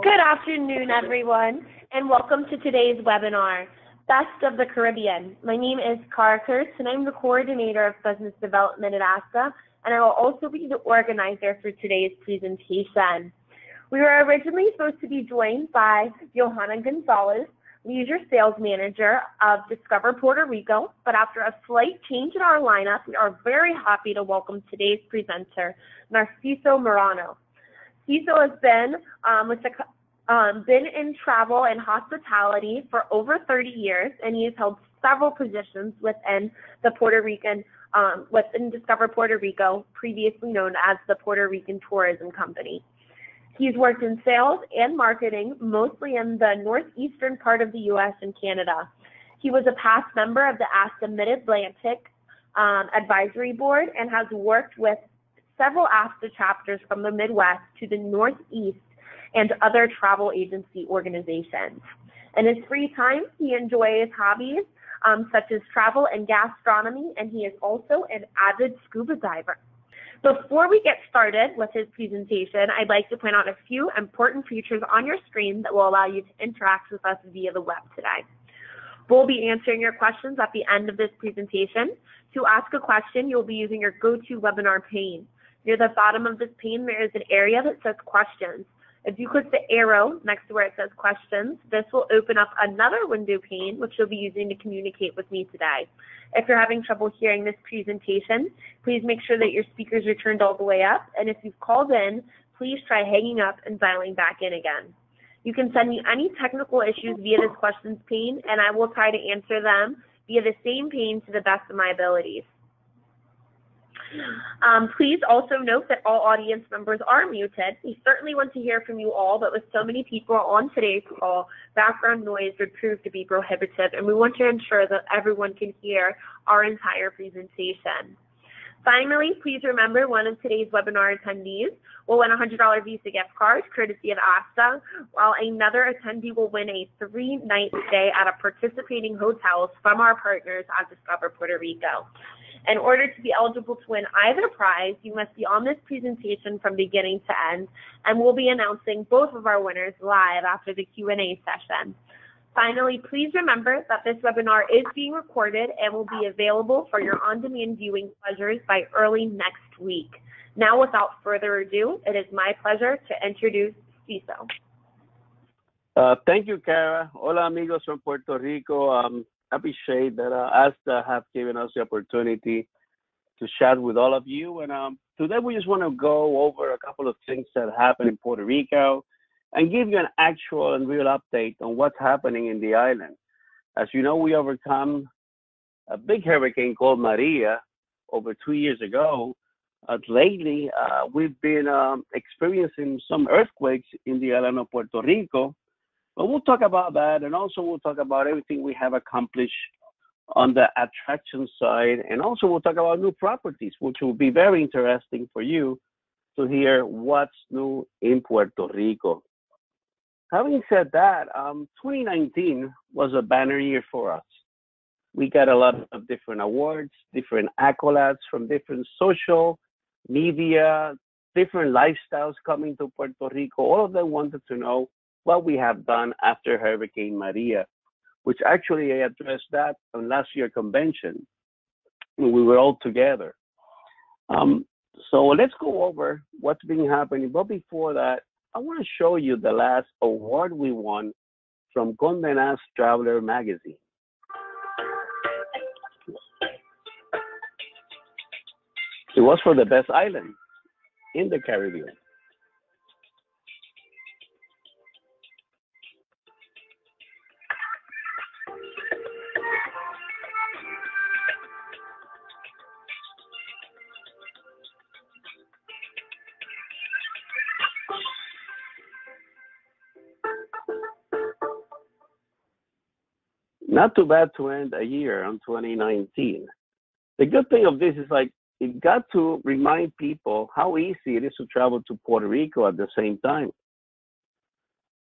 Good afternoon, everyone, and welcome to today's webinar, Best of the Caribbean. My name is Cara Kurtz, and I'm the coordinator of business development at ASTA, and I will also be the organizer for today's presentation. We were originally supposed to be joined by Johanna Gonzalez, Leisure Sales Manager of Discover Puerto Rico, but after a slight change in our lineup, we are very happy to welcome today's presenter, Narciso Morano. Ciso has been in travel and hospitality for over 30 years, and he has held several positions within the within Discover Puerto Rico, previously known as the Puerto Rican Tourism Company. He's worked in sales and marketing, mostly in the northeastern part of the U.S. and Canada. He was a past member of the ASTA Mid-Atlantic Advisory Board and has worked with several ASTA chapters from the Midwest to the Northeast and other travel agency organizations. In his free time, he enjoys hobbies such as travel and gastronomy, and he is also an avid scuba diver. Before we get started with his presentation, I'd like to point out a few important features on your screen that will allow you to interact with us via the web today. We'll be answering your questions at the end of this presentation. To ask a question, you'll be using your GoToWebinar pane. Near the bottom of this pane, there is an area that says questions. If you click the arrow next to where it says questions, this will open up another window pane, which you'll be using to communicate with me today. If you're having trouble hearing this presentation, please make sure that your speakers are turned all the way up. And if you've called in, please try hanging up and dialing back in again. You can send me any technical issues via this questions pane, and I will try to answer them via the same pane to the best of my abilities. Please also note that all audience members are muted. We certainly want to hear from you all, but with so many people on today's call, background noise would prove to be prohibitive, and we want to ensure that everyone can hear our entire presentation. Finally, please remember one of today's webinar attendees will win a $100 Visa gift card, courtesy of ASTA, while another attendee will win a 3-night stay at a participating hotels from our partners at Discover Puerto Rico. In order to be eligible to win either prize, you must be on this presentation from beginning to end, and we'll be announcing both of our winners live after the Q&A session. Finally, please remember that this webinar is being recorded and will be available for your on-demand viewing pleasures by early next week. Now, without further ado, it is my pleasure to introduce Ciso. Thank you, Cara. Hola, amigos from Puerto Rico. I appreciate that ASTA have given us the opportunity to chat with all of you. And today we just want to go over a couple of things that happened in Puerto Rico and give you an actual and real update on what's happening in the island. As you know, we overcome a big hurricane called Maria over 2 years ago. Lately, we've been experiencing some earthquakes in the island of Puerto Rico. But we'll talk about that, and also we'll talk about everything we have accomplished on the attraction side, and also we'll talk about new properties, which will be very interesting for you to hear what's new in Puerto Rico. Having said that, 2019 was a banner year for us. We got a lot of different awards, different accolades from different social media, different lifestyles coming to Puerto Rico. All of them wanted to know what we have done after Hurricane Maria, which actually I addressed that on last year's convention when we were all together. So let's go over what's been happening. But before that, I want to show you the last award we won from Condé Nast Traveler magazine. It was for the best island in the Caribbean. Not too bad to end a year on 2019. The good thing of this is it got to remind people how easy it is to travel to Puerto Rico at the same time.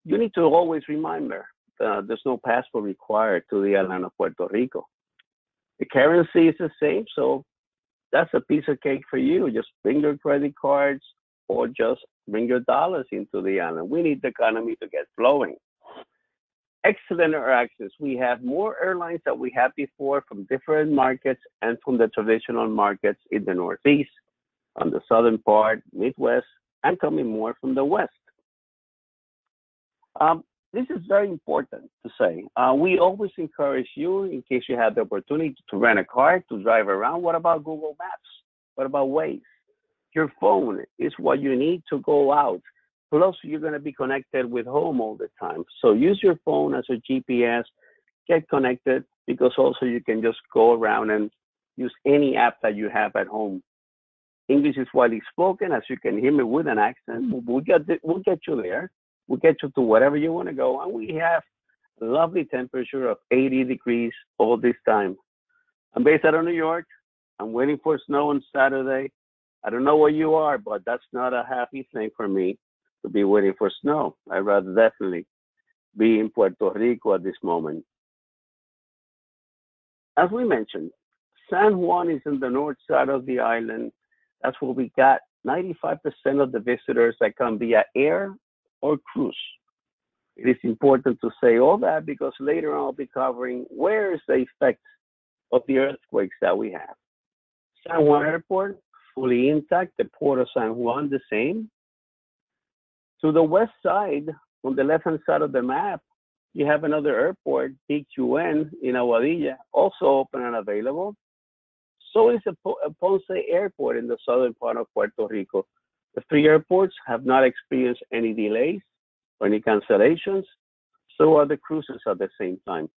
You need to always remember there's no passport required to the island of Puerto Rico. The currency is the same, so that's a piece of cake for you. Just bring your credit cards, or just bring your dollars into the island. We need the economy to get flowing. Excellent interactions. We have more airlines than we had before from different markets and from the traditional markets in the Northeast, on the southern part, Midwest, and coming more from the West. This is very important to say. We always encourage you, in case you have the opportunity to rent a car, to drive around. What about Google Maps? What about Waze? Your phone is what you need to go out. Plus, you're going to be connected with home all the time. So use your phone as a GPS, get connected, because also you can just go around and use any app that you have at home. English is widely spoken, as you can hear me with an accent. We'll get you there. We'll get you to wherever you want to go. And we have a lovely temperature of 80 degrees all this time. I'm based out of New York. I'm waiting for snow on Saturday. I don't know where you are, but that's not a happy thing for me to be waiting for snow. I'd rather definitely be in Puerto Rico at this moment. As we mentioned, San Juan is in the north side of the island. That's where we got 95% of the visitors that come via air or cruise. It is important to say all that because later on I'll be covering where is the effect of the earthquakes that we have. San Juan Airport, fully intact. The Port of San Juan, the same. To the west side, on the left-hand side of the map, you have another airport, PQN in Aguadilla, also open and available. So is Ponce Airport in the southern part of Puerto Rico. The three airports have not experienced any delays or any cancellations. So are the cruises at the same time.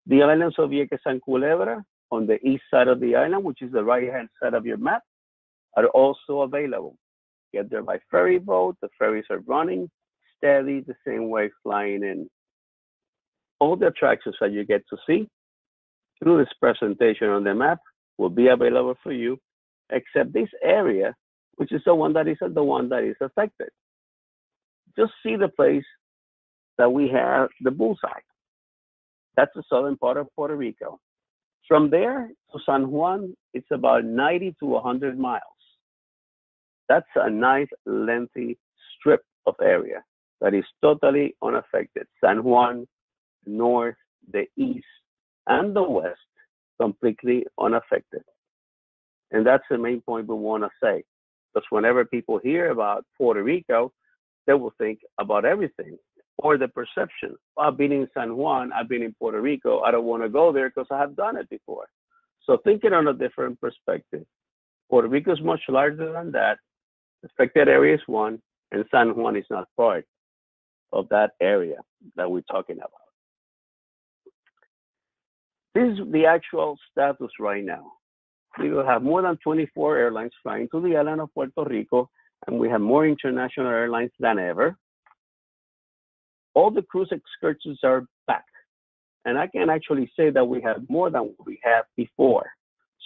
The islands of Vieques and Culebra on the east side of the island, which is the right-hand side of your map, are also available. Get there by ferry boat. The ferries are running steady, the same way flying in. All the attractions that you get to see through this presentation on the map will be available for you, except this area, which is the one that is affected. Just see the place that we have the bullseye. That's the southern part of Puerto Rico. From there to San Juan, it's about 90 to 100 miles. That's a nice lengthy strip of area that is totally unaffected. San Juan, north, the east, and the west, completely unaffected. And that's the main point we want to say. Because whenever people hear about Puerto Rico, they will think about everything or the perception. I've been in San Juan, I've been in Puerto Rico, I don't want to go there because I have done it before. So thinking on a different perspective. Puerto Rico is much larger than that. The affected area is one, and San Juan is not part of that area that we're talking about. This is the actual status right now. We will have more than 24 airlines flying to the island of Puerto Rico, and we have more international airlines than ever. All the cruise excursions are back. And I can actually say that we have more than what we had before.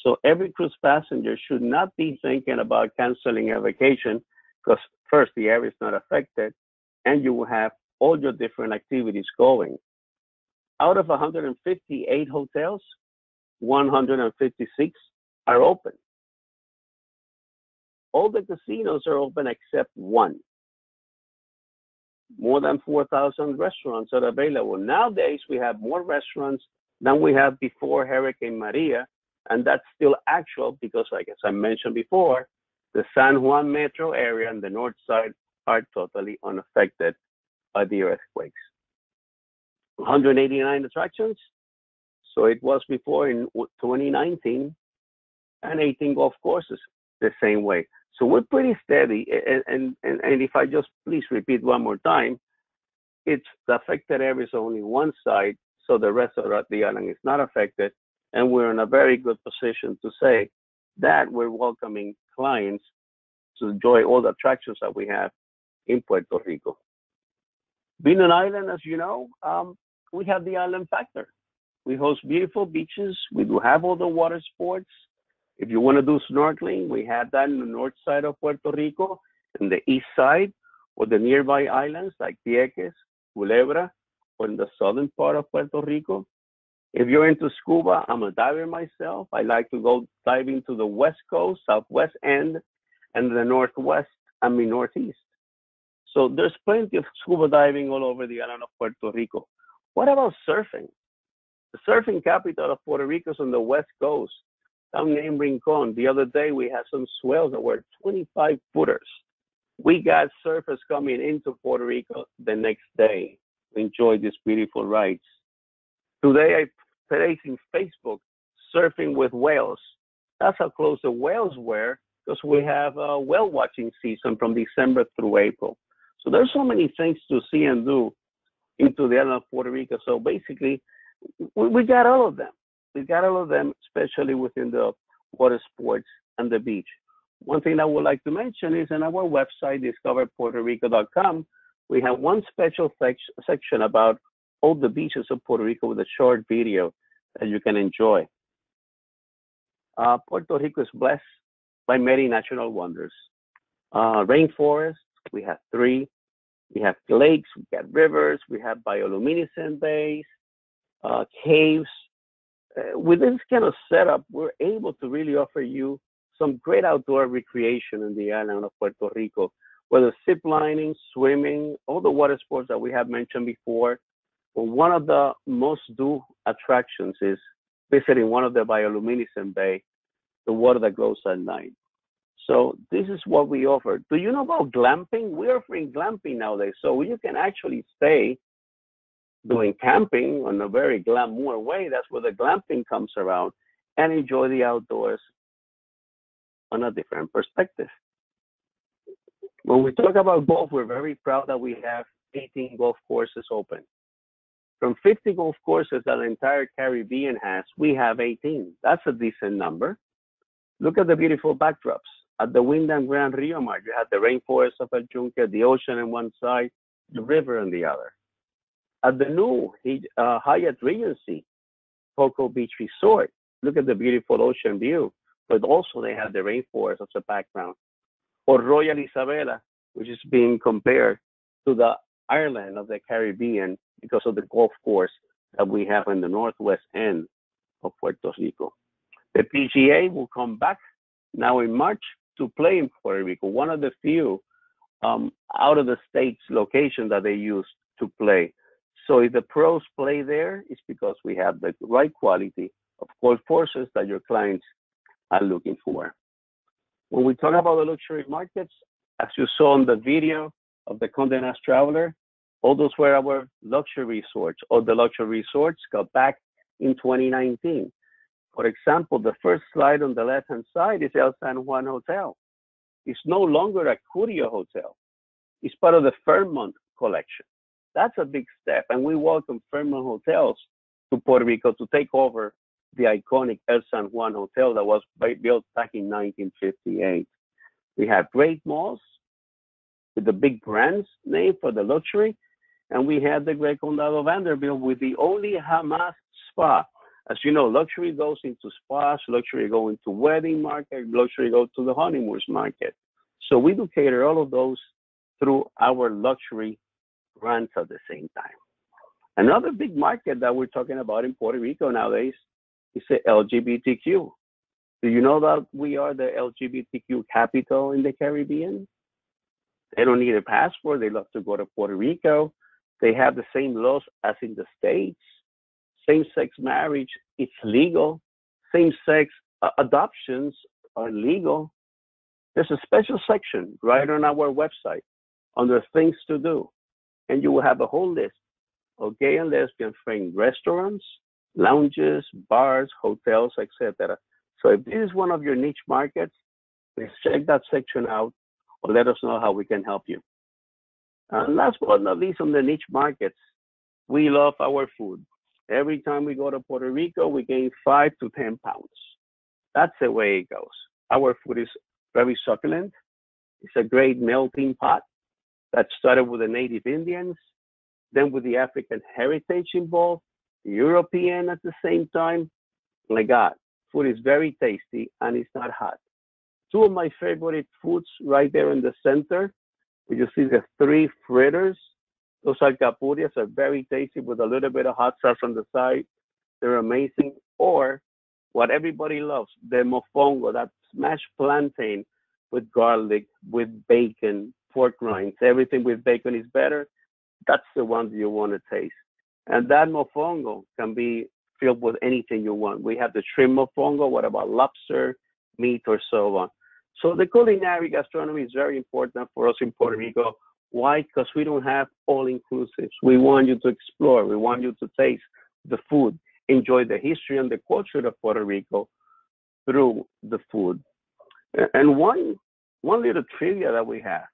So every cruise passenger should not be thinking about canceling a vacation because first, the area is not affected, and you will have all your different activities going. Out of 158 hotels, 156 are open. All the casinos are open except one. More than 4,000 restaurants are available. Nowadays, we have more restaurants than we had before Hurricane Maria, and that's still actual because, like as I mentioned before, the San Juan metro area and the north side are totally unaffected by the earthquakes. 189 attractions. So it was before in 2019, and 18 golf courses the same way. So we're pretty steady. And if I just please repeat one more time, it's the affected area is only one side, so the rest of the island is not affected. And we're in a very good position to say that we're welcoming clients to enjoy all the attractions that we have in Puerto Rico. Being an island, as you know, we have the island factor. We host beautiful beaches. We do have all the water sports. If you want to do snorkeling, we have that in the north side of Puerto Rico, and the east side, or the nearby islands like Vieques, Culebra, or in the southern part of Puerto Rico. If you're into scuba, I'm a diver myself. I like to go diving to the west coast, southwest end, and the northwest and mid-northeast. So there's plenty of scuba diving all over the island of Puerto Rico. What about surfing? The surfing capital of Puerto Rico is on the west coast, down named Rincon. The other day we had some swells that were 25 footers. We got surfers coming into Puerto Rico the next day to enjoy these beautiful rides. Today I placed in Facebook surfing with whales. That's how close the whales were because we have a whale watching season from December through April. So there's so many things to see and do into the island of Puerto Rico. So basically, we got all of them. We got all of them, especially within the water sports and the beach. One thing I would like to mention is on our website, discoverpuertorico.com, we have one special section about all the beaches of Puerto Rico with a short video that you can enjoy. Puerto Rico is blessed by many natural wonders. Rainforests, we have 3. We have lakes, we got rivers, we have bioluminescent bays, caves. With this kind of setup, we're able to really offer you some great outdoor recreation in the island of Puerto Rico, whether zip lining, swimming, all the water sports that we have mentioned before. Well, one of the most due attractions is visiting one of the bioluminescent bay, the water that glows at night. So this is what we offer. Do you know about glamping? We're offering glamping nowadays. So you can actually stay doing camping in a very glamour way. That's where the glamping comes around, and enjoy the outdoors on a different perspective. When we talk about golf, we're very proud that we have 18 golf courses open. From 50 golf courses that the entire Caribbean has, we have 18. That's a decent number. Look at the beautiful backdrops. At the Wyndham Grand Rio Mar, you have the rainforest of El Yunque, the ocean on one side, the river on the other. At the new Hyatt Regency, Cocoa Beach Resort, look at the beautiful ocean view, but also they have the rainforest as a background. Or Royal Isabela, which is being compared to the Ireland of the Caribbean because of the golf course that we have in the northwest end of Puerto Rico. The PGA will come back now in March to play in Puerto Rico, one of the few out of the state's location that they use to play. So if the pros play there, it's because we have the right quality of golf courses that your clients are looking for. When we talk about the luxury markets, as you saw in the video of the Condé Nast Traveler, all those were our luxury resorts, or the luxury resorts got back in 2019. For example, the first slide on the left-hand side is El San Juan Hotel. It's no longer a Curio Hotel. It's part of the Fairmont collection. That's a big step, and we welcome Fairmont Hotels to Puerto Rico to take over the iconic El San Juan Hotel that was built back in 1958. We have great malls with the big brands name for the luxury, and we have the Great Condado Vanderbilt with the only Hamas spa. As you know, luxury goes into spas, luxury go into wedding market, luxury go to the honeymoons market. So we do cater all of those through our luxury brands at the same time. Another big market that we're talking about in Puerto Rico nowadays is the LGBTQ. Do you know that we are the LGBTQ capital in the Caribbean? They don't need a passport. They love to go to Puerto Rico. They have the same laws as in the States. Same-sex marriage, it's legal. Same-sex adoptions are legal. There's a special section right on our website under things to do. And you will have a whole list of gay and lesbian friendly restaurants, lounges, bars, hotels, etc. So if this is one of your niche markets, please check that section out or let us know how we can help you. And last but not least, on the niche markets, we love our food. Every time we go to Puerto Rico, we gain 5 to 10 pounds. That's the way it goes. Our food is very succulent. It's a great melting pot that started with the native Indians, then with the African heritage involved, the European at the same time. My God, food is very tasty and it's not hot. 2 of my favorite foods right there in the center, where you see the 3 fritters. Those alcapurrias are very tasty with a little bit of hot sauce on the side. They're amazing. Or what everybody loves, the mofongo, that smashed plantain with garlic, with bacon, pork rinds. Everything with bacon is better. That's the one you want to taste. And that mofongo can be filled with anything you want. We have the shrimp mofongo. What about lobster, meat, or so on? So the culinary gastronomy is very important for us in Puerto Rico. Why? Because we don't have all inclusives. We want you to explore. We want you to taste the food, enjoy the history and the culture of Puerto Rico through the food. And one little trivia that we have.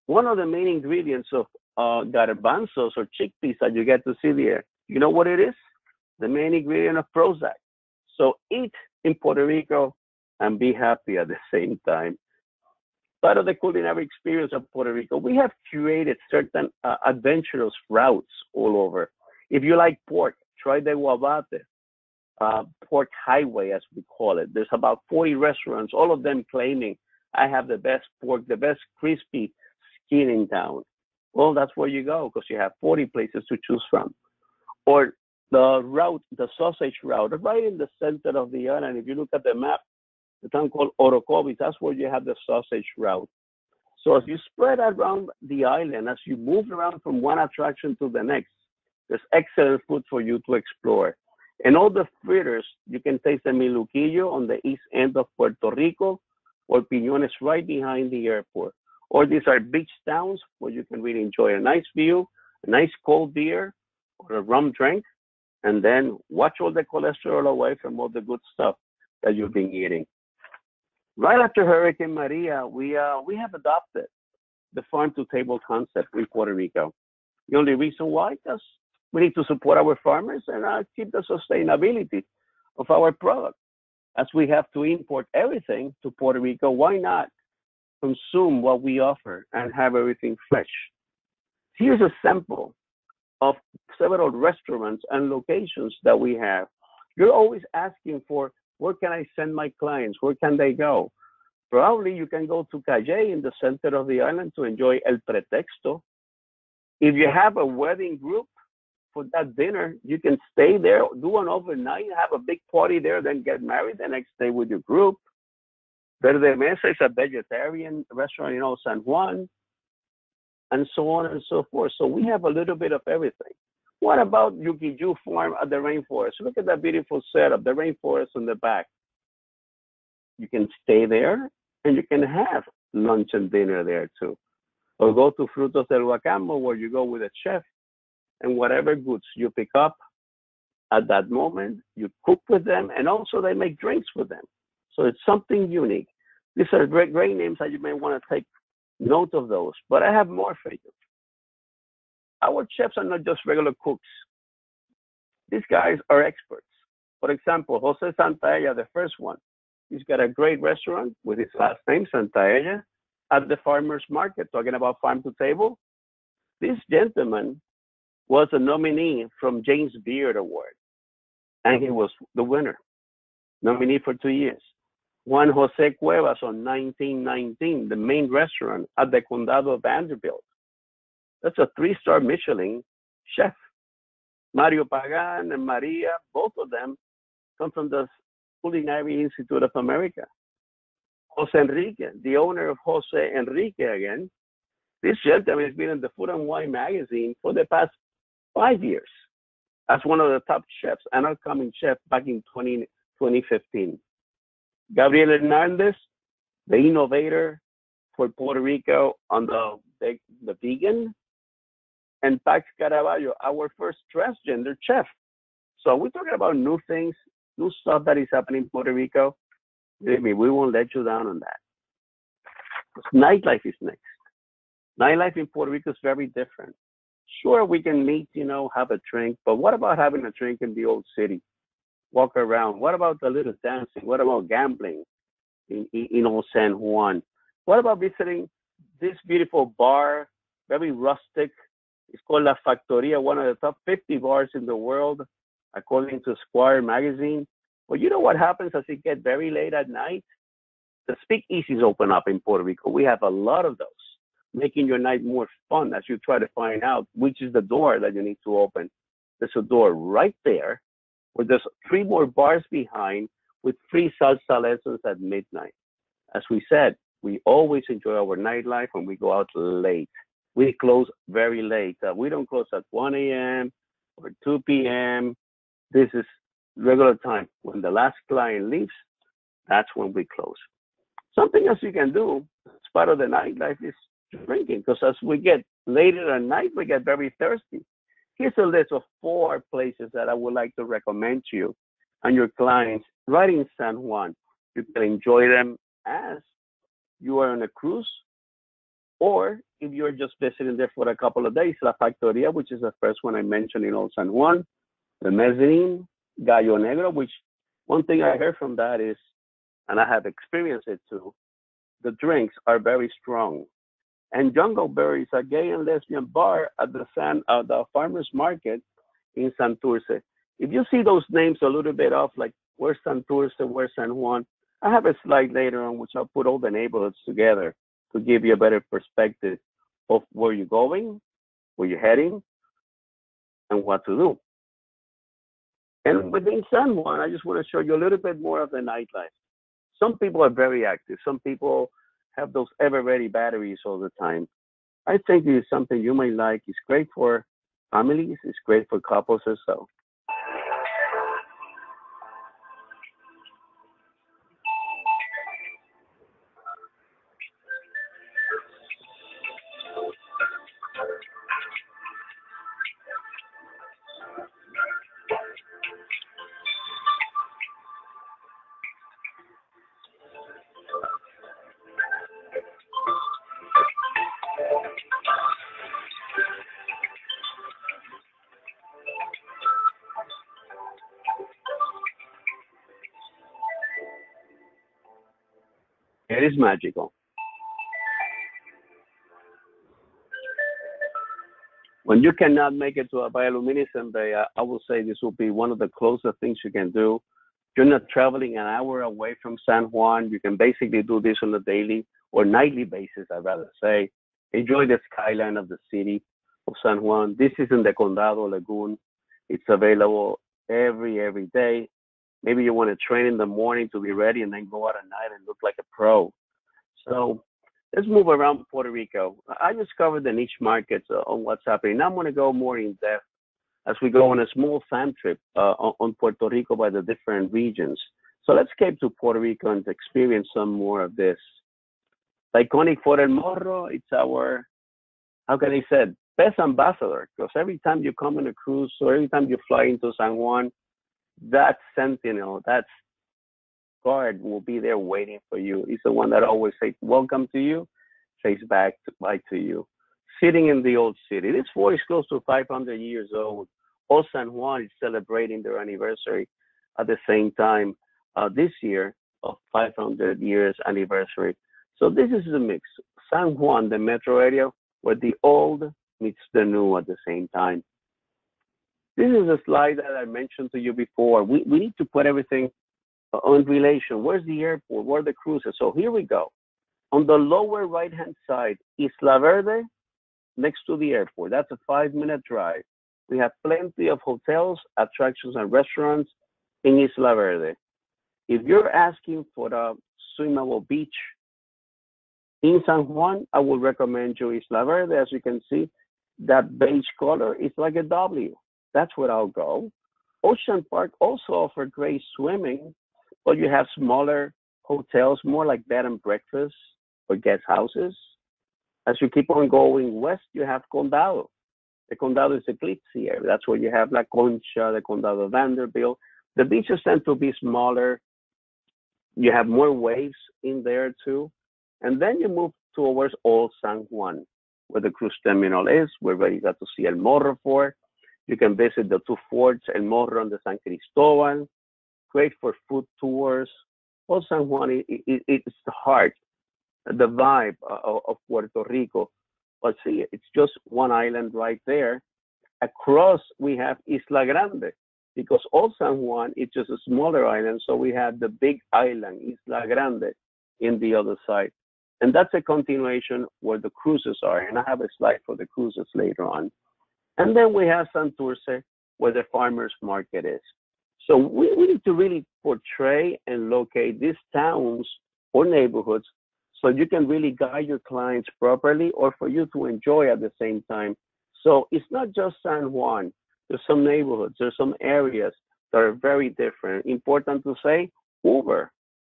One of the main ingredients of garbanzos or chickpeas that you get to see there, you know what it is? The main ingredient of Prozac. So eat in Puerto Rico and be happy at the same time. Part of the culinary experience of Puerto Rico, we have curated certain adventurous routes all over. If you like pork, try the Guabate, pork highway, as we call it. There's about 40 restaurants, all of them claiming I have the best pork, the best crispy skin in town. Well, that's where you go because you have 40 places to choose from. Or the route, the sausage route, right in the center of the island. If you look at the map, the town called Orocovis, that's where you have the sausage route. So as you spread around the island, as you move around from one attraction to the next, there's excellent food for you to explore. And all the fritters, you can taste the miluquillo on the east end of Puerto Rico, or Piñones right behind the airport. Or these are beach towns where you can really enjoy a nice view, a nice cold beer, or a rum drink, and then watch all the cholesterol away from all the good stuff that you've been eating. Right after Hurricane Maria, we have adopted the farm to table concept in Puerto Rico. The only reason why, because we need to support our farmers and keep the sustainability of our product. As we have to import everything to Puerto Rico, why not consume what we offer and have everything fresh? Here's a sample of several restaurants and locations that we have. You're always asking for, where can I send my clients? Where can they go? Probably you can go to Calle in the center of the island to enjoy El Pretexto. If you have a wedding group for that dinner, you can stay there, do an overnight, have a big party there, then get married the next day with your group. Verde Mesa is a vegetarian restaurant in Old San Juan, and so on and so forth. So we have a little bit of everything. What about Yukiju Farm at the rainforest? Look at that beautiful setup, the rainforest in the back. You can stay there and you can have lunch and dinner there too. Or go to Frutos del Huacambo where you go with a chef and whatever goods you pick up at that moment, you cook with them and also they make drinks with them. So it's something unique. These are great, great names that you may want to take note of those, but I have more for you. Our chefs are not just regular cooks. These guys are experts. For example, Jose Santaella, the first one, he's got a great restaurant with his last name, Santaella, at the farmer's market, talking about farm to table. This gentleman was a nominee from James Beard Award, and he was the winner, nominee for 2 years. Juan Jose Cuevas on 1919, the main restaurant at the Condado Vanderbilt. That's a 3-star Michelin chef. Mario Pagan and Maria, both of them come from the Culinary Institute of America. Jose Enrique, the owner of Jose Enrique again. This gentleman has been in the Food and Wine magazine for the past 5 years as one of the top chefs, an upcoming chef back in 2015. Gabriel Hernandez, the innovator for Puerto Rico on the vegan, and Pax Caraballo, our first transgender chef. So we're talking about new things, new stuff that is happening in Puerto Rico. Believe me, we won't let you down on that. Nightlife is next. Nightlife in Puerto Rico is very different. Sure, we can meet, have a drink, but what about having a drink in the old city? Walk around. What about a little dancing? What about gambling in Old San Juan? What about visiting this beautiful bar, very rustic? It's called La Factoria, one of the top 50 bars in the world, according to Esquire magazine. Well, you know what happens as it gets very late at night? The speakeasies open up in Puerto Rico. We have a lot of those, making your night more fun as you try to find out which is the door that you need to open. There's a door right there, where there's 3 more bars behind with free salsa lessons at midnight. As we said, We always enjoy our nightlife when we go out late. We close very late. We don't close at 1 a.m. or 2 p.m. This is regular time. When the last client leaves, that's when we close. Something else you can do as part of the nightlife is drinking, because as we get later at night, we get very thirsty. Here's a list of 4 places that I would like to recommend to you and your clients right in San Juan. You can enjoy them as you are on a cruise, or if you're just visiting there for a couple of days, La Factoria, which is the first one I mentioned in Old San Juan, the Mezzanine, Gallo Negro, which one thing I heard from that is, and I have experienced it too, the drinks are very strong. And Jungle Berry is a gay and lesbian bar at the farmers market in Santurce. If you see those names a little bit off, like where's Santurce, where's San Juan, I have a slide later on which I'll put all the neighborhoods together to give you a better perspective of where you're going, where you're heading, and what to do. And within San Juan, I just want to show you a little bit more of the nightlife. Some people are very active. Some people have those ever-ready batteries all the time. I think it is something you might like. It's great for families. It's great for couples as well. It is magical. When you cannot make it to a bioluminescent day, I will say this will be one of the closest things you can do. You're not traveling an hour away from San Juan. You can basically do this on a daily or nightly basis, I'd rather say. Enjoy the skyline of the city of San Juan. This is in the Condado Lagoon. It's available every day. Maybe you want to train in the morning to be ready and then go out at night and look like a pro. So let's move around Puerto Rico. I just covered the niche markets on what's happening. Now I'm going to go more in depth as we go on a small fan trip on Puerto Rico by the different regions. So let's escape to Puerto Rico and experience some more of this. Iconic for El Morro, it's our, how can I say, best ambassador, because every time you come on a cruise or every time you fly into San Juan, that sentinel, that guard will be there waiting for you. He's the one that always says welcome to you, says back to, bye to you. Sitting in the old city. This fort is close to 500 years old. Old San Juan is celebrating their anniversary at the same time this year of 500 years anniversary. So this is the mix. San Juan, the metro area, where the old meets the new at the same time. This is a slide that I mentioned to you before. We need to put everything on relation. Where's the airport? Where are the cruises? So here we go. On the lower right-hand side, Isla Verde, next to the airport. That's a 5-minute drive. We have plenty of hotels, attractions, and restaurants in Isla Verde. If you're asking for a swimmable beach in San Juan, I would recommend you Isla Verde. As you can see, that beige color is like a W. That's where I'll go. Ocean Park also offers great swimming, but you have smaller hotels, more like bed and breakfast or guest houses. As you keep on going west, you have Condado. The Condado is Eclipse area. That's where you have La Concha, the Condado Vanderbilt. The beaches tend to be smaller. You have more waves in there too. And then you move towards Old San Juan, where the cruise terminal is, where you got to see El Morro Fort. You can visit the 2 forts, El Morro and the San Cristobal. Great for food tours. Old San Juan, it's the heart, the vibe of Puerto Rico. But see, it's just one island right there. Across, we have Isla Grande, because Old San Juan is just a smaller island. So we have the big island, Isla Grande, in the other side. And that's a continuation where the cruises are. And I have a slide for the cruises later on. And then we have Santurce, where the farmers market is. So we need to really portray and locate these towns or neighborhoods so you can really guide your clients properly or for you to enjoy at the same time. So it's not just San Juan. There's some neighborhoods, there's some areas that are very different. Important to say, Uber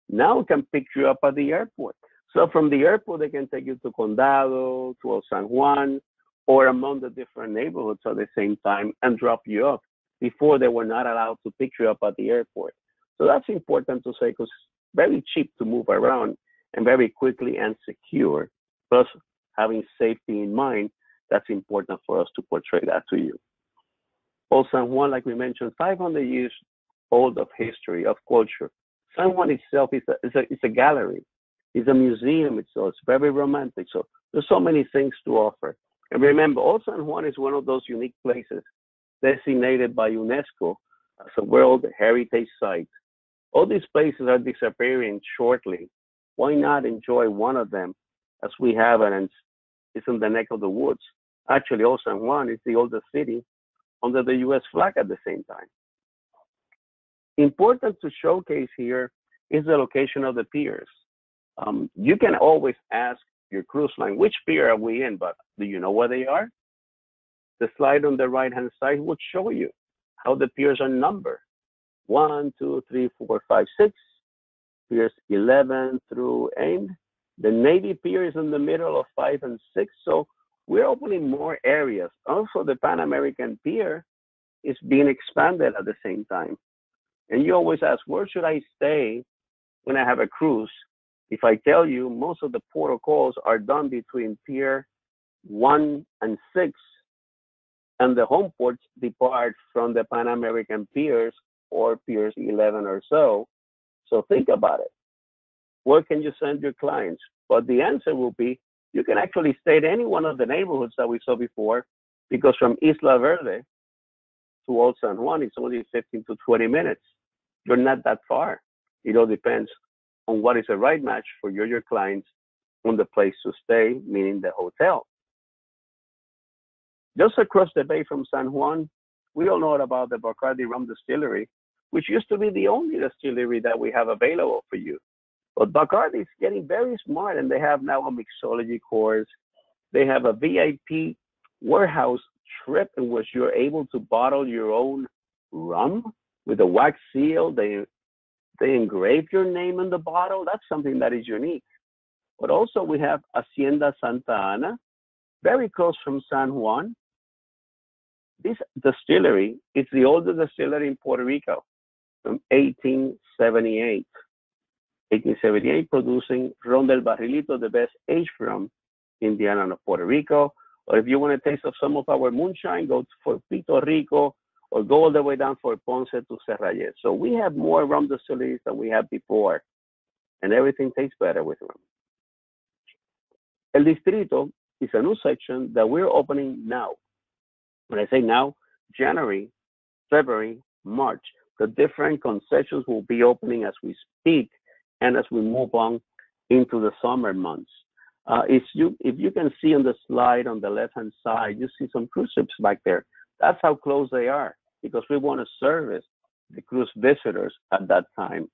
now can pick you up at the airport. So from the airport, they can take you to Condado, to San Juan, or among the different neighborhoods at the same time and drop you off. Before they were not allowed to pick you up at the airport. So that's important to say because it's very cheap to move around and very quickly and secure. Plus, having safety in mind, that's important for us to portray that to you. Old San Juan, like we mentioned, 500 years old of history, of culture. San Juan itself is a gallery. It's a museum itself. It's very romantic. So there's so many things to offer. And remember, Old San Juan is one of those unique places designated by UNESCO as a World Heritage Site. All these places are disappearing shortly. Why not enjoy one of them as we have it, and it's in the neck of the woods? Actually, Old San Juan is the oldest city under the U.S. flag at the same time. Important to showcase here is the location of the piers. You can always ask your cruise line, which pier are we in, but do you know where they are? The slide on the right-hand side would show you how the piers are numbered. 1, 2, 3, 4, 5, 6. Piers 11 through 8. The Navy pier is in the middle of 5 and 6. So we're opening more areas. Also, the Pan American pier is being expanded at the same time. And you always ask, where should I stay when I have a cruise? If I tell you, most of the protocols are done between pier 1 and 6. And the home ports depart from the Pan American piers or piers 11 or so. So think about it. Where can you send your clients? But the answer will be, you can actually stay at any one of the neighborhoods that we saw before, because from Isla Verde to Old San Juan, it's only 15 to 20 minutes. You're not that far. It all depends on what is the right match for you, your clients, on the place to stay, meaning the hotel. Just across the bay from San Juan, we all know about the Bacardi Rum Distillery, which used to be the only distillery that we have available for you. But Bacardi is getting very smart, and they have now a mixology course. They have a VIP warehouse trip in which you're able to bottle your own rum with a wax seal. They engrave your name on the bottle. That's something that is unique. But also we have Hacienda Santa Ana, very close from San Juan. This distillery is the oldest distillery in Puerto Rico from 1878. 1878, producing Ron del Barrilito, the best aged rum in the island of Puerto Rico. Or if you want a taste of some of our moonshine, go for Puerto Rico or go all the way down for Ponce to Serrayes. So we have more rum distilleries than we had before, and everything tastes better with rum. El Distrito is a new section that we're opening now. When I say now, January, February, March, the different concessions will be opening as we speak and as we move on into the summer months. If you can see on the slide on the left-hand side, you see some cruise ships back there. That's how close they are, because we want to service the cruise visitors at that time.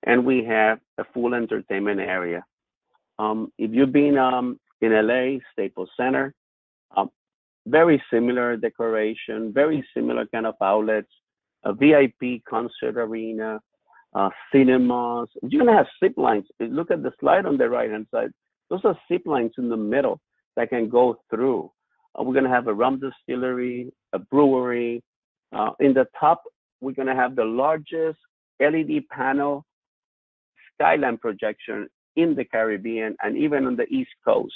And we have a full entertainment area. If you've been in LA, Staples Center, very similar decoration, very similar kind of outlets, a VIP concert arena, cinemas. You're gonna have zip lines. Look at the slide on the right-hand side. Those are zip lines in the middle that can go through. We're gonna have a rum distillery, a brewery. In the top, we're gonna have the largest LED panel skyline projection in the Caribbean and even on the East Coast.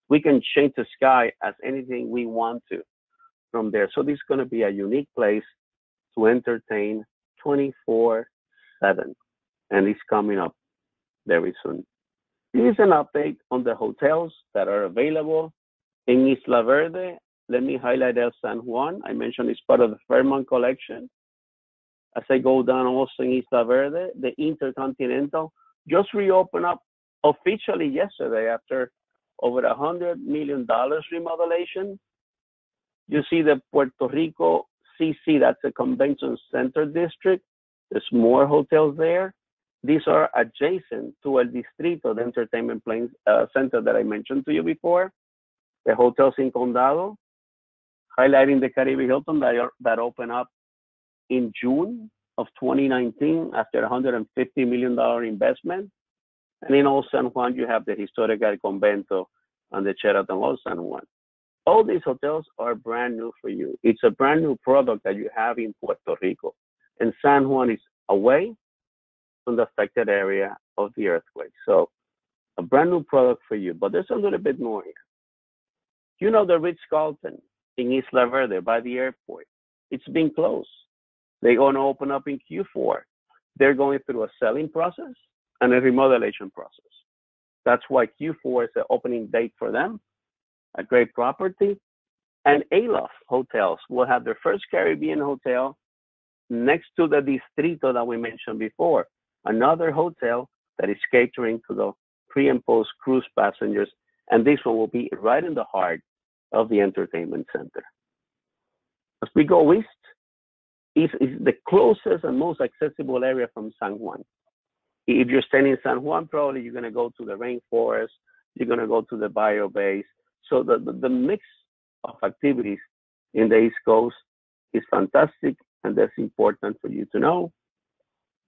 We can change the sky as anything we want to from there. So this is going to be a unique place to entertain 24/7, and it's coming up very soon. This is an update on the hotels that are available in Isla Verde. Let me highlight El San Juan. I mentioned it's part of the Fairmont collection. As I go down also in Isla Verde, the Intercontinental just reopened up officially yesterday after over $100 million remodelation. You see the Puerto Rico CC, that's a convention center district. There's more hotels there. These are adjacent to El Distrito, the entertainment center that I mentioned to you before, the hotels in Condado, highlighting the Caribe Hilton that opened up in June of 2019 after a $150 million investment. And in Old San Juan, you have the Historic El Convento and the Sheraton Old San Juan. All these hotels are brand new for you. It's a brand new product that you have in Puerto Rico. And San Juan is away from the affected area of the earthquake. So a brand new product for you. But there's a little bit more here. You know the Ritz-Carlton in Isla Verde by the airport. It's been closed. They're going to open up in Q4. They're going through a selling process and a remodelation process. That's why Q4 is the opening date for them. A great property. And Aloft Hotels will have their first Caribbean hotel next to the Distrito that we mentioned before. Another hotel that is catering to the pre and post cruise passengers. And this one will be right in the heart of the entertainment center. As we go east, is the closest and most accessible area from San Juan. If you're staying in San Juan, probably you're going to go to the rainforest, you're going to go to the bio base. So the mix of activities in the East Coast is fantastic, and that's important for you to know.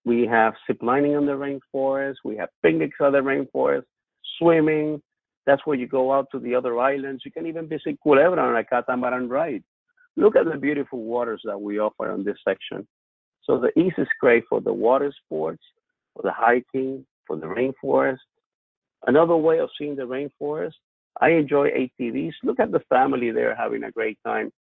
We have ziplining on the rainforest, we have picnics on the rainforest, swimming. That's where you go out to the other islands. You can even visit Culebra on a catamaran ride. Look at the beautiful waters that we offer on this section. So the East is great for the water sports, for the hiking, for the rainforest. Another way of seeing the rainforest, I enjoy ATVs. Look at the family there having a great time.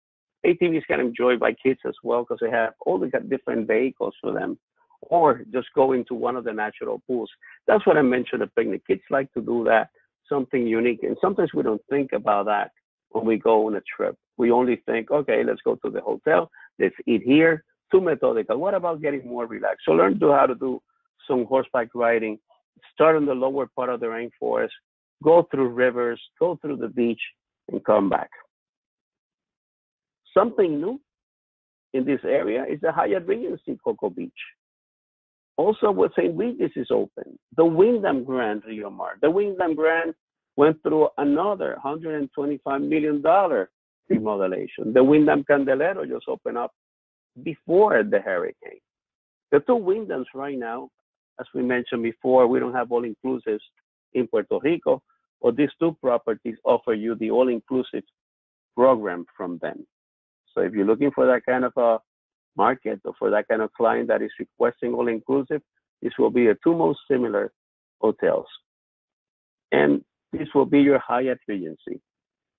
ATVs can be enjoyed by kids as well because they have all the different vehicles for them, or just go into one of the natural pools. That's what I mentioned, a picnic. Kids like to do that, something unique. And sometimes we don't think about that when we go on a trip. We only think, okay, let's go to the hotel, let's eat here, too methodical. What about getting more relaxed? So learn how to do some horseback riding, start in the lower part of the rainforest, go through rivers, go through the beach, and come back. Something new in this area is the Hyatt Regency Cocoa Beach. Also, what St. Regis is open. The Wyndham Grand Rio Mar. The Wyndham Grand went through another $125 million remodelation. The Wyndham Candelero just opened up before the hurricane. The two Wyndhams right now, as we mentioned before, we don't have all-inclusives in Puerto Rico, but these two properties offer you the all-inclusive program from them. So if you're looking for that kind of a market or for that kind of client that is requesting all-inclusive, this will be the two most similar hotels. And this will be your Hyatt Regency.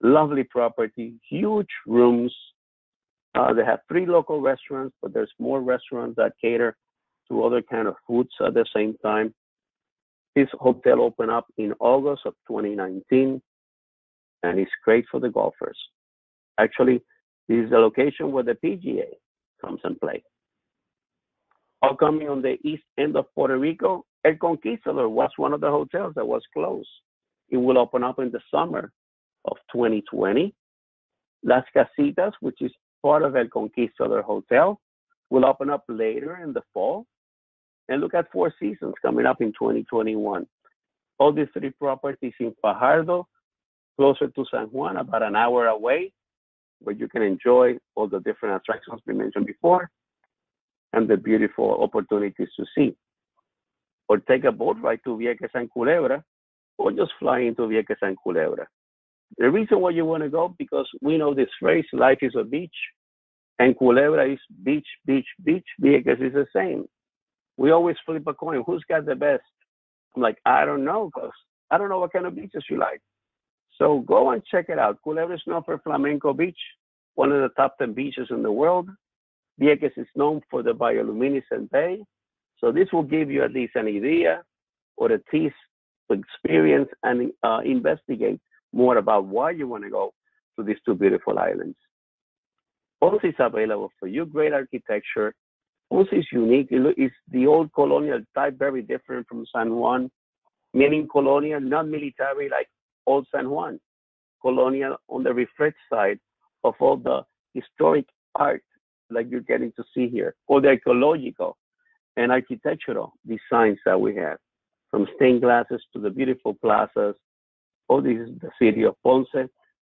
Lovely property, huge rooms. They have 3 local restaurants, but there's more restaurants that cater to other kind of foods at the same time. This hotel opened up in August of 2019, and it's great for the golfers. Actually, this is the location where the PGA comes and play. All coming on the east end of Puerto Rico, El Conquistador was one of the hotels that was closed. It will open up in the summer of 2020. Las Casitas, which is part of El Conquistador Hotel, will open up later in the fall. And look at Four Seasons coming up in 2021. All these 3 properties in Fajardo, closer to San Juan, about an hour away, where you can enjoy all the different attractions we mentioned before and the beautiful opportunities to see. Or take a boat ride to Vieques and Culebra, or just fly into Vieques and Culebra. The reason why you want to go, because we know this phrase, life is a beach, and Culebra is beach, beach, beach. Vieques is the same. We always flip a coin. Who's got the best? I'm like, I don't know, because I don't know what kind of beaches you like. So go and check it out. Culebra is known for Flamenco Beach, one of the top 10 beaches in the world. Vieques is known for the bioluminescent bay. So this will give you at least an idea or a tease to experience and investigate more about why you want to go to these 2 beautiful islands. Ponce is available for you. Great architecture. Ponce is unique. It's the old colonial type, very different from San Juan, meaning colonial, not military like old San Juan. Colonial on the reflect side of all the historic art like you're getting to see here, or the ecological. and architectural designs that we have, from stained glasses to the beautiful plazas. Oh, this is the city of Ponce.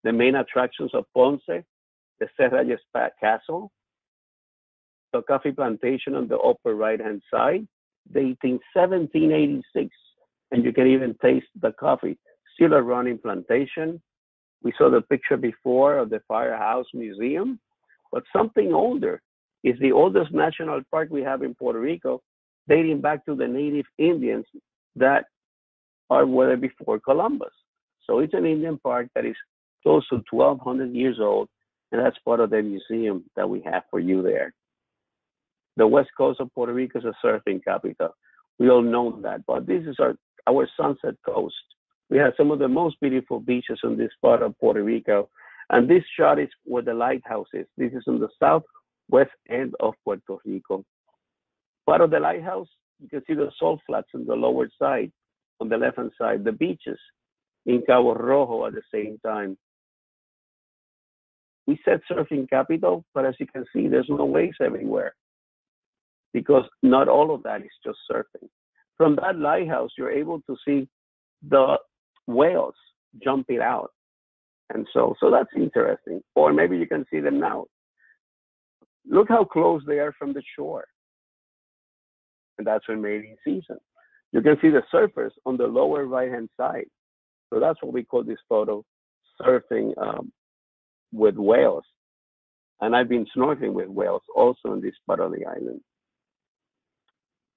The main attractions of Ponce, the Serra Castle, the coffee plantation on the upper right-hand side, dating 1786, and you can even taste the coffee. Still a running plantation. We saw the picture before of the Firehouse Museum, but something older is the oldest national park we have in Puerto Rico, dating back to the native Indians that are were before Columbus. So it's an Indian park that is close to 1,200 years old, and that's part of the museum that we have for you there. The west coast of Puerto Rico is a surfing capital. We all know that, but this is our sunset coast. We have some of the most beautiful beaches on this part of Puerto Rico, and this shot is where the lighthouse is. This is on the southwest end of Puerto Rico. Part of the lighthouse, you can see the salt flats on the lower side, on the left-hand side, the beaches in Cabo Rojo at the same time. We said surfing capital, but as you can see, there's no waves everywhere because not all of that is just surfing. From that lighthouse, you're able to see the whales jumping out. And so that's interesting. Or maybe you can see them now. Look how close they are from the shore. And that's when mating season. You can see the surfers on the lower right-hand side. So that's what we call this photo, surfing with whales. And I've been snorkeling with whales also on this part of the island.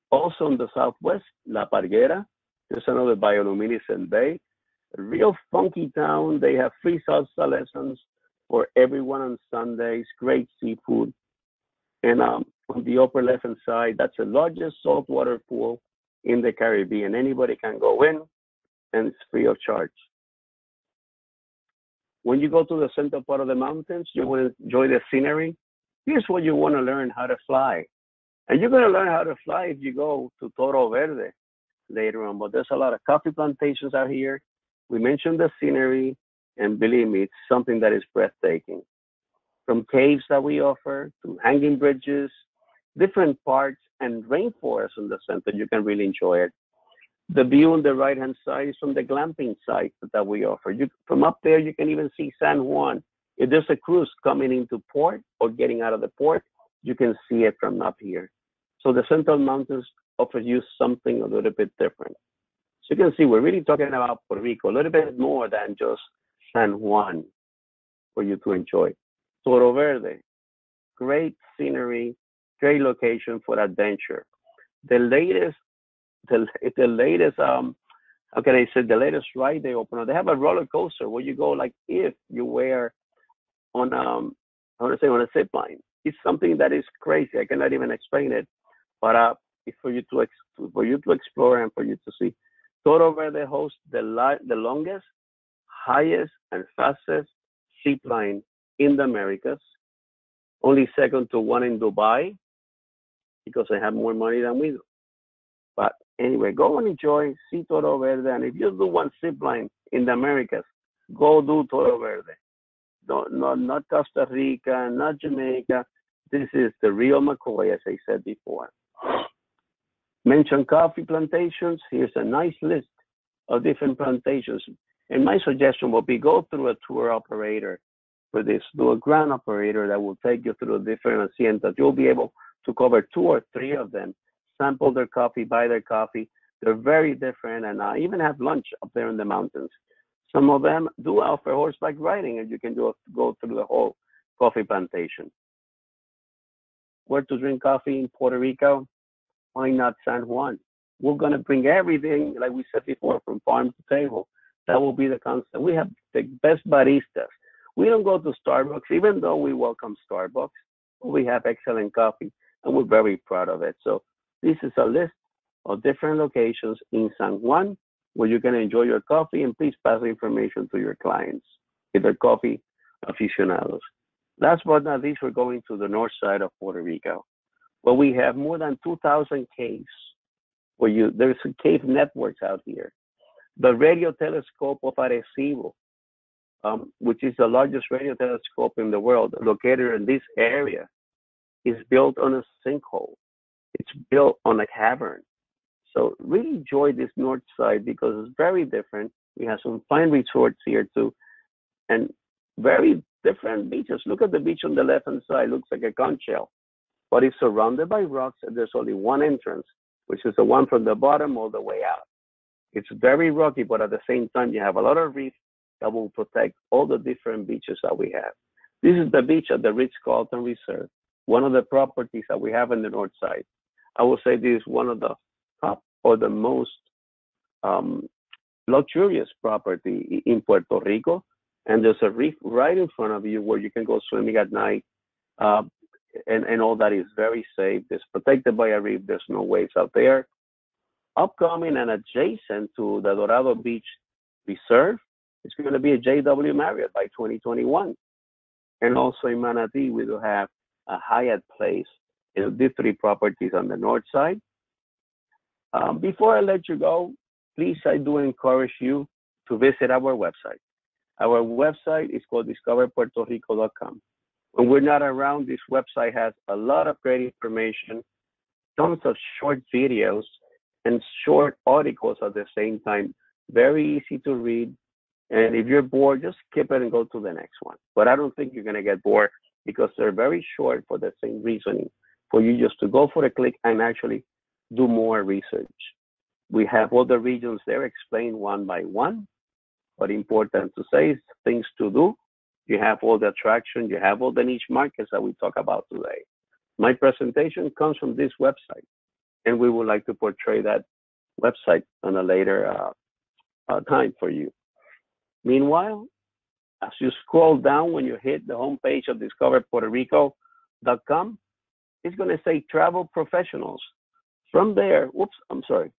Also in the southwest, La Parguera, there's another bioluminescent bay. A real funky town. They have free salsa lessons for everyone on Sundays, great seafood. And on the upper left-hand side, that's the largest saltwater pool in the Caribbean. Anybody can go in, and it's free of charge. When you go to the central part of the mountains, you want to enjoy the scenery. Here's what you want to learn: how to fly. And you're going to learn how to fly if you go to Toro Verde later on. But there's a lot of coffee plantations out here. We mentioned the scenery, and believe me, it's something that is breathtaking. From caves that we offer to hanging bridges, different parks, and rainforests in the center, you can really enjoy it. The view on the right-hand side is from the glamping site that we offer. From up there, you can even see San Juan. If there's a cruise coming into port or getting out of the port, you can see it from up here. So the Central Mountains offers you something a little bit different. So you can see we're really talking about Puerto Rico, a little bit more than just San Juan for you to enjoy. Toro Verde, great scenery, great location for adventure. The latest, how can I say, the latest ride they open up, they have a roller coaster where you go like if you were on, I want to say on a zip line. It's something that is crazy. I cannot even explain it, but it's for you to explore and for you to see. Toro Verde hosts the longest, highest, and fastest zip line in the Americas, only second to one in Dubai, because they have more money than we do. But anyway, go and enjoy, see Toro Verde, and if you do one zip line in the Americas, go do Toro Verde. Not Costa Rica, not Jamaica. This is the real McCoy, as I said before. Mention coffee plantations. Here's a nice list of different plantations. And my suggestion will be go through a tour operator for this. Do a grand operator that will take you through the different haciendas. You'll be able to cover 2 or 3 of them, sample their coffee, buy their coffee. They're very different, and I even have lunch up there in the mountains. Some of them do offer horseback riding, and you can go through the whole coffee plantation. Where to drink coffee in Puerto Rico? Why not San Juan? We're going to bring everything, like we said before, from farm to table. That will be the concept. We have the best baristas. We don't go to Starbucks, even though we welcome Starbucks. We have excellent coffee, and we're very proud of it. So this is a list of different locations in San Juan where you can enjoy your coffee, and please pass the information to your clients if they're coffee aficionados. Last but not least, we're going to the north side of Puerto Rico, where we have more than 2,000 caves. There's cave networks out here. The radio telescope of Arecibo, which is the largest radio telescope in the world, located in this area, is built on a sinkhole. It's built on a cavern. So really enjoy this north side because it's very different. We have some fine resorts here too, and very different beaches. Look at the beach on the left hand side. Looks like a conch shell, but it's surrounded by rocks and there's only one entrance, which is the one from the bottom all the way out. It's very rocky, but at the same time, you have a lot of reef that will protect all the different beaches that we have. This is the beach at the Ritz-Carlton Reserve, one of the properties that we have in the north side. I will say this is one of the top or the most um, luxurious property in Puerto Rico. And there's a reef right in front of you where you can go swimming at night. Uh, and all that is very safe. It's protected by a reef. There's no waves out there. Upcoming and adjacent to the Dorado Beach Reserve, it's going to be a JW Marriott by 2021. And also in Manatee, we do have a Hyatt Place. These three properties on the north side. Before I let you go, please, I do encourage you to visit our website. Our website is called discoverpuertorico.com. When we're not around, this website has a lot of great information, tons of short videos, and short articles at the same time. Very easy to read. And if you're bored, just skip it and go to the next one. But I don't think you're going to get bored because they're very short for the same reasoning, for you just to go for a click and actually do more research. We have all the regions there explained one by one. But important to say is things to do. You have all the attraction, you have all the niche markets that we talk about today. My presentation comes from this website, and we would like to portray that website on a later time for you. Meanwhile, as you scroll down, when you hit the homepage of discoverpuertorico.com, it's going to say travel professionals. From there,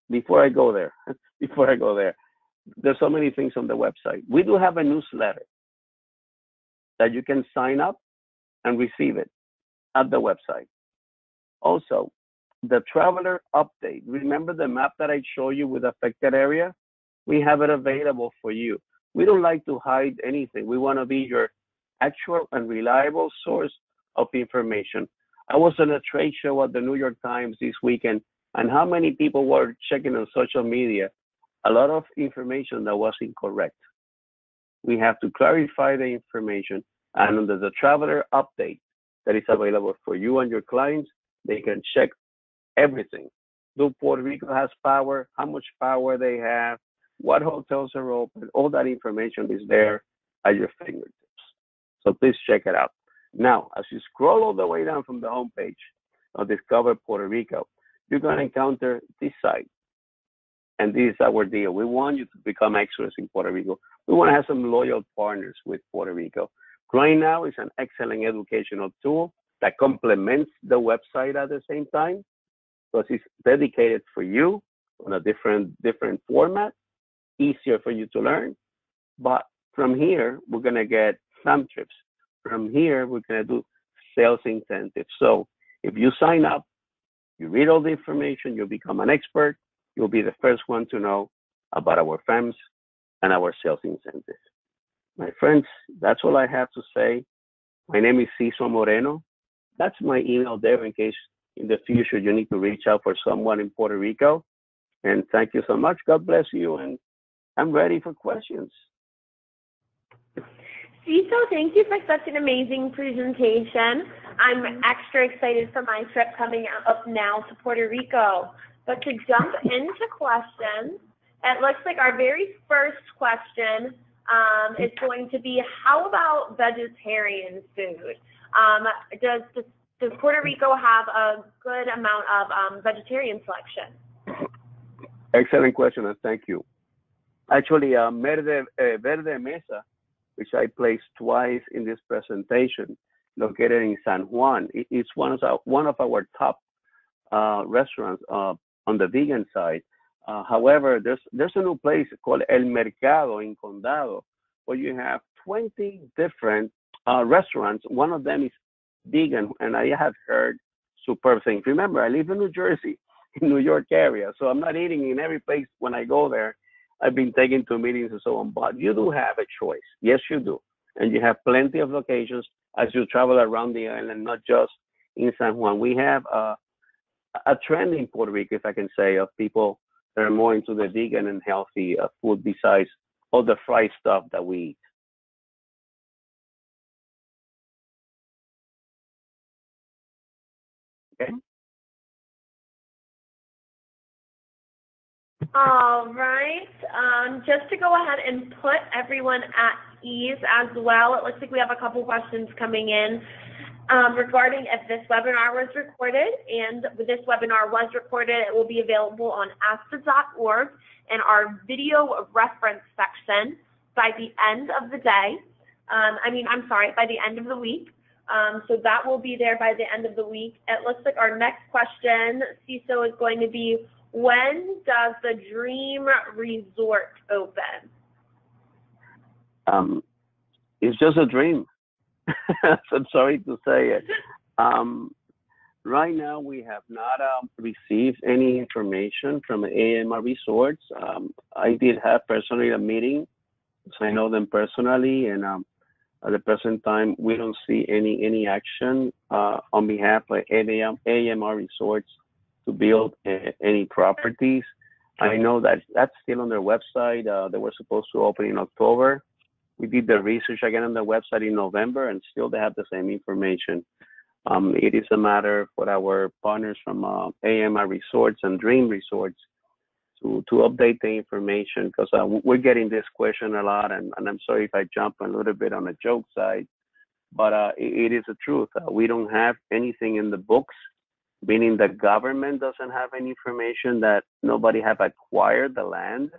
before I go there, there's so many things on the website. We do have a newsletter that you can sign up and receive it at the website. Also, the traveler update. Remember the map that I showed you with affected area? We have it available for you. We don't like to hide anything. We want to be your actual and reliable source of information. I was on a trade show at the New York Times this weekend, and how many people were checking on social media? A lot of information that was incorrect. We have to clarify the information, and under the traveler update that is available for you and your clients, they can check everything. Do Puerto Rico has power? How much power they have? What hotels are open? All that information is there at your fingertips. So please check it out. Now, as you scroll all the way down from the homepage of Discover Puerto Rico, you're going to encounter this site. And this is our deal. We want you to become experts in Puerto Rico. We want to have some loyal partners with Puerto Rico. Right Now is an excellent educational tool that complements the website at the same time, because it's dedicated for you on a different format, easier for you to learn. But from here, we're going to get some trips. From here, we're going to do sales incentives. So if you sign up, you read all the information, you become an expert, you'll be the first one to know about our FAMs and our sales incentives. My friends, that's all I have to say. My name is Ciso Moreno. That's my email there in case in the future you need to reach out for someone in Puerto Rico. And thank you so much. God bless you. And I'm ready for questions. Ciso, thank you for such an amazing presentation. I'm extra excited for my trip coming up now to Puerto Rico. But to jump into questions, it looks like our very first question is going to be, how about vegetarian food? Does Puerto Rico have a good amount of vegetarian selection? Excellent question, and thank you. Actually, Verde Mesa, which I placed twice in this presentation, located in San Juan, it's one of our top restaurants on the vegan side. However, there's a new place called El Mercado in Condado, where you have 20 different restaurants. One of them is vegan, and I have heard superb things. Remember, I live in New Jersey, in New York area, so I'm not eating in every place when I go there. I've been taken to meetings and so on, but you do have a choice. Yes, you do. And you have plenty of locations as you travel around the island, not just in San Juan. We have a trend in Puerto Rico, if I can say, of people that are more into the vegan and healthy food besides all the fried stuff that we eat. Okay. All right. Just to go ahead and put everyone at ease as well, it looks like we have a couple questions coming in regarding if this webinar was recorded. And this webinar was recorded. It will be available on ASTA.org in our video reference section by the end of the day. By the end of the week. So that will be there by the end of the week. It looks like our next question, CISO, is going to be, when does the Dream Resort open? It's just a dream. I'm sorry to say it. Right now, we have not received any information from AMR Resorts. I did have personally a meeting, so I know them personally, and at the present time, we don't see any action on behalf of AMR Resorts to build any properties. I know that that's still on their website. They were supposed to open in October. We did the research again on the website in November, and still they have the same information. It is a matter for our partners from AMR Resorts and Dream Resorts to update the information, because we're getting this question a lot, and I'm sorry if I jump a little bit on the joke side, but it is the truth. We don't have anything in the books, meaning the government doesn't have any information that nobody have acquired the land.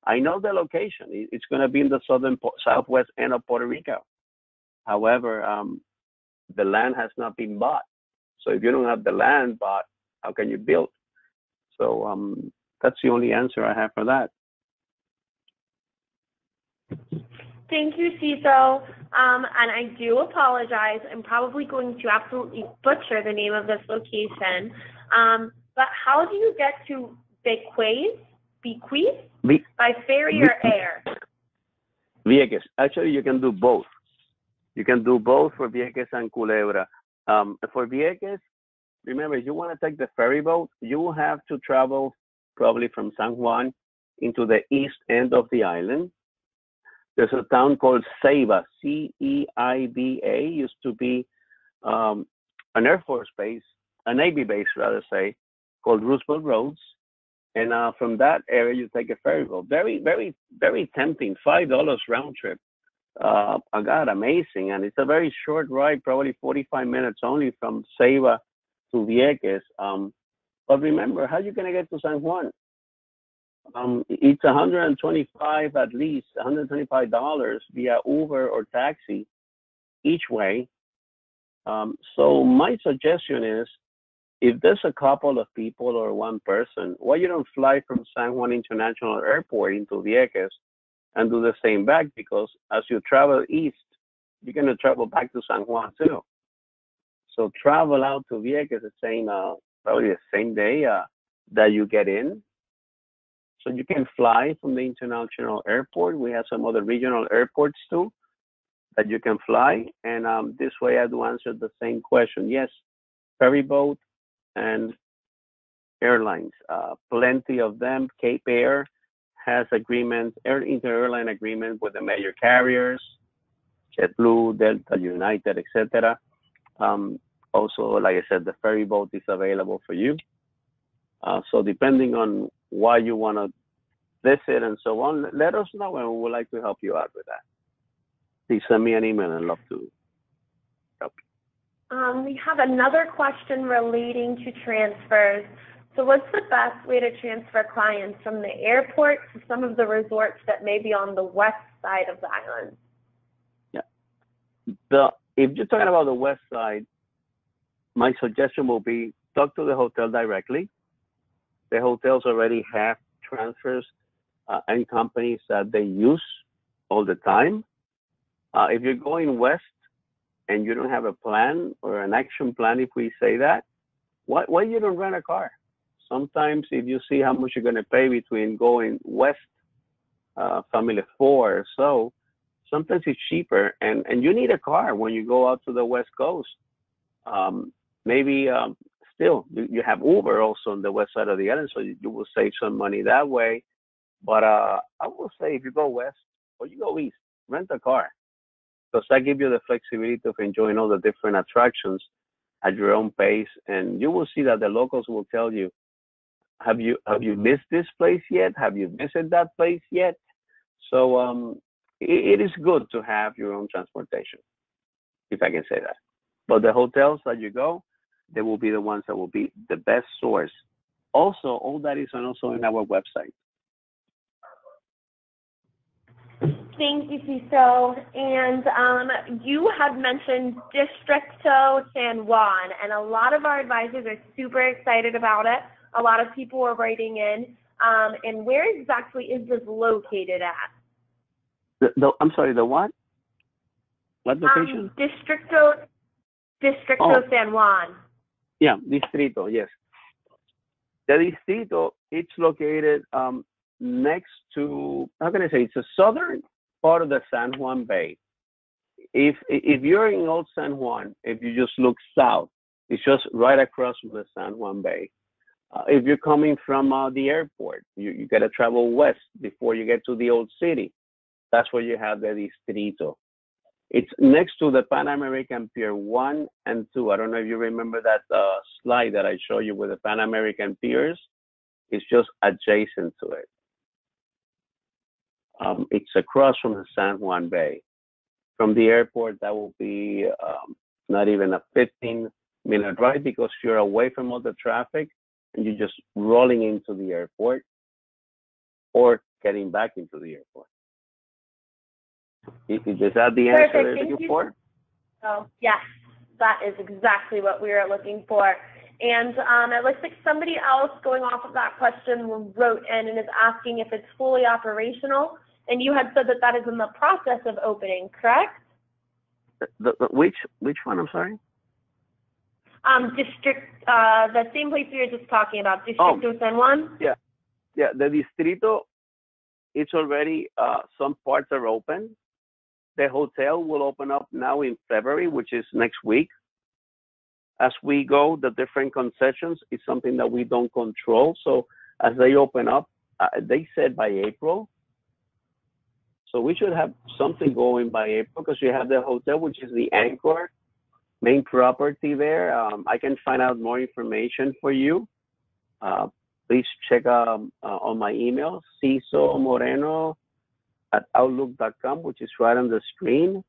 I know the location. It's going to be in the southwest end of Puerto Rico. However, the land has not been bought. So if you don't have the land bought, how can you build? So that's the only answer I have for that. Thank you, CISO. And I do apologize. I'm probably going to absolutely butcher the name of this location. But how do you get to Bequeath by ferry or air? Vieques. Actually, you can do both. You can do both for Vieques and Culebra. For Vieques, remember, if you want to take the ferry boat, you will have to travel probably from San Juan into the east end of the island. There's a town called Ceiba, C-E-I-B-A, used to be an Air Force base, a Navy base, rather say, called Roosevelt Roads. And from that area, you take a ferry boat. Very, very, very tempting, $5 round trip. God, amazing. And it's a very short ride, probably 45 minutes only from Ceiba to Vieques. But remember, how are you going to get to San Juan? It's $125 at least, $125 via Uber or taxi each way. So my suggestion is, if there's a couple of people or one person, why you don't fly from San Juan International Airport into Vieques and do the same back? Because as you travel east, you're going to travel back to San Juan too. So travel out to Vieques the same, probably the same day that you get in. So you can fly from the international airport. We have some other regional airports too that you can fly. And this way I do answer the same question. Yes, ferry boat and airlines, plenty of them. Cape Air has agreements, inter-airline agreement with the major carriers, JetBlue, Delta, United, etc. Also, like I said, the ferry boat is available for you. So depending on why you want to visit and so on, let us know, and we would like to help you out with that. Please send me an email, and I'd love to help you. We have another question relating to transfers. So what's the best way to transfer clients from the airport to some of the resorts that may be on the west side of the island? Yeah. If you're talking about the west side, my suggestion will be talk to the hotel directly. The hotels already have transfers and companies that they use all the time. If you're going west and you don't have a plan or an action plan, if we say that, why you don't rent a car? Sometimes if you see how much you're going to pay between going west, family 4 or so, sometimes it's cheaper, and you need a car when you go out to the west coast. Maybe still, you have Uber also on the west side of the island, so you will save some money that way. But I will say if you go west or you go east, rent a car because that gives you the flexibility of enjoying all the different attractions at your own pace, and you will see that the locals will tell you, have you missed this place yet? Have you visited that place yet? So it is good to have your own transportation, if I can say that. But the hotels that you go, they will be the ones that will be the best source. Also, all that is also in our website. Thank you, Cecil. And you had mentioned Distrito San Juan, and a lot of our advisors are super excited about it. A lot of people are writing in. And where exactly is this located at? I'm sorry, the what? What location? Distrito San Juan. Yeah, Distrito, yes. The Distrito, it's located next to, how can I say, it's a southern part of the San Juan Bay. If you're in Old San Juan, if you just look south, it's just right across from the San Juan Bay. If you're coming from the airport, you got to travel west before you get to the old city. That's where you have the Distrito. It's next to the Pan American Pier 1 and 2. I don't know if you remember that slide that I showed you with the Pan American Piers. It's just adjacent to it. It's across from the San Juan Bay. From the airport, that will be not even a 15-minute drive because you're away from all the traffic and you're just rolling into the airport or getting back into the airport. Is that the answer you're looking for? Oh, yes, that is exactly what we are looking for. And it looks like somebody else going off of that question wrote in and is asking if it's fully operational. And you had said that that is in the process of opening, correct? Which one? I'm sorry. The same place we were just talking about, Distrito San Juan. Yeah. The Distrito, it's already some parts are open. The hotel will open up now in February, which is next week. As we go, the different concessions is something that we don't control. So as they open up, they said by April. So we should have something going by April because you have the hotel, which is the anchor main property there. I can find out more information for you. Please check on my email, cecilmoreno@outlook.com, which is right on the screen.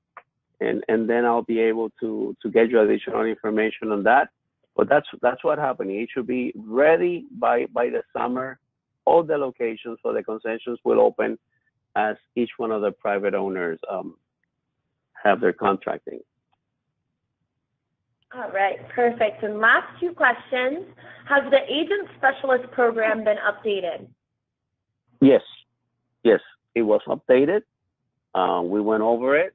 And then I'll be able to get you additional information on that. But that's what happening. It should be ready by the summer. All the locations for the concessions will open as each one of the private owners have their contracting. All right, perfect. And last two questions. Has the agent specialist program been updated? Yes, it was updated. We went over it.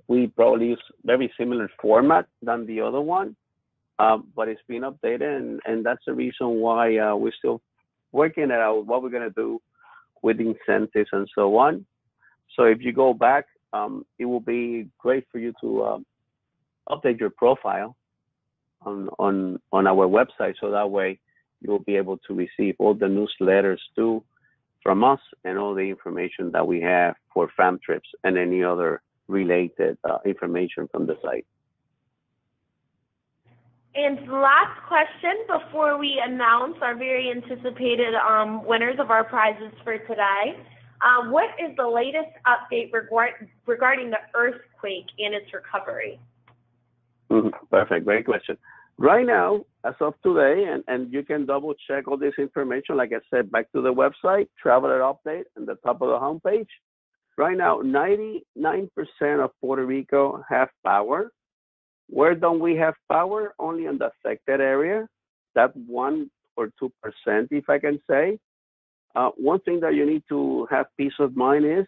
We probably use very similar format than the other one, but it's been updated, and that's the reason why we're still working out what we're going to do with incentives and so on. So if you go back, it will be great for you to update your profile on our website, so that way you'll be able to receive all the newsletters too from us and all the information that we have for fam trips and any other related information from the site. And last question before we announce our very anticipated winners of our prizes for today. What is the latest update regarding the earthquake and its recovery? Perfect, great question. Right now, as of today, and you can double check all this information, like I said, back to the website, Traveler Update, at the top of the homepage. Right now, 99% of Puerto Rico have power. Where don't we have power? Only in the affected area, that 1 or 2%, if I can say. One thing that you need to have peace of mind is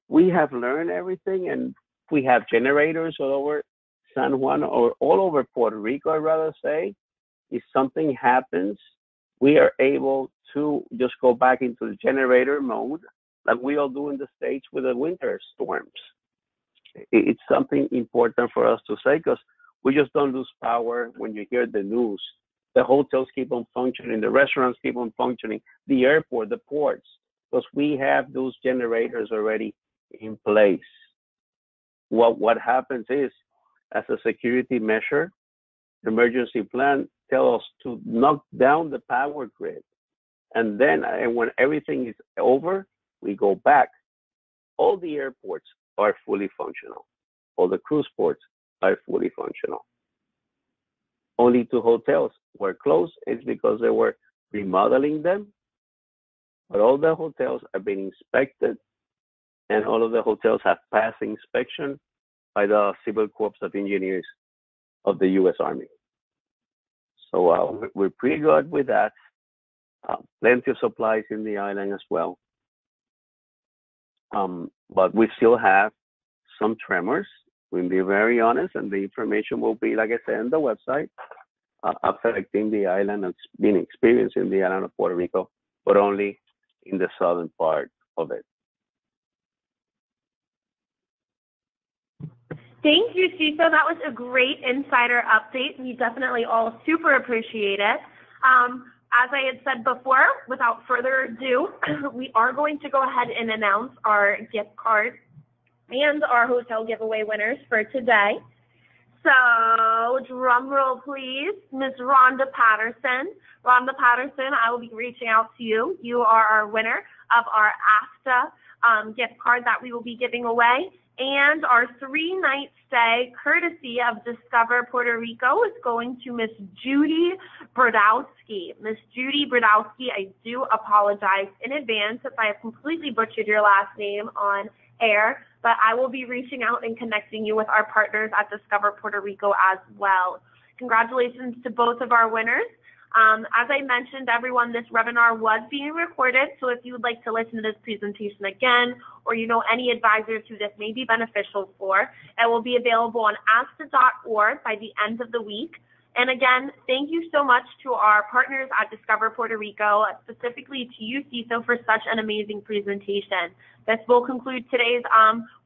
we have learned everything, and we have generators all over San Juan or all over Puerto Rico, I'd rather say. If something happens, we are able to just go back into the generator mode like we all do in the States with the winter storms. It's something important for us to say because We just don't lose power when you hear the news. The hotels keep on functioning, the restaurants keep on functioning, the airport, the ports, because we have those generators already in place. What happens is, as a security measure, the emergency plan tells us to knock down the power grid. And then when everything is over, we go back. All the airports are fully functional. All the cruise ports are fully functional. Only 2 hotels were closed. It's because they were remodeling them. But all the hotels are being inspected, and all of the hotels have passed inspection by the Civil Corps of Engineers of the U.S. Army. So we're pretty good with that. Plenty of supplies in the island as well. But we still have some tremors. We'll be very honest, and the information will be, like I said, on the website, affecting the island and being experienced in the island of Puerto Rico, but only in the southern part of it. Thank you, Cecil. That was a great insider update. We definitely all super appreciate it. As I had said before, without further ado, we are going to go ahead and announce our gift card and our hotel giveaway winners for today. So, drum roll, please. Ms. Rhonda Patterson. Rhonda Patterson, I will be reaching out to you. You are our winner of our AFTA gift card that we will be giving away. And our 3-night stay, courtesy of Discover Puerto Rico, is going to Miss Judy Brodowski. Miss Judy Brodowski, I do apologize in advance if I have completely butchered your last name on air, but I will be reaching out and connecting you with our partners at Discover Puerto Rico as well. Congratulations to both of our winners. As I mentioned, everyone, this webinar was being recorded, so if you would like to listen to this presentation again, or you know any advisors who this may be beneficial for, it will be available on asta.org by the end of the week. And again, thank you so much to our partners at Discover Puerto Rico, specifically to you, Cecil, for such an amazing presentation. This will conclude today's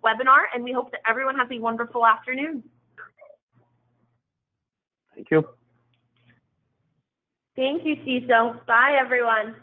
webinar, and we hope that everyone has a wonderful afternoon. Thank you. Thank you, Cecil. Bye, everyone.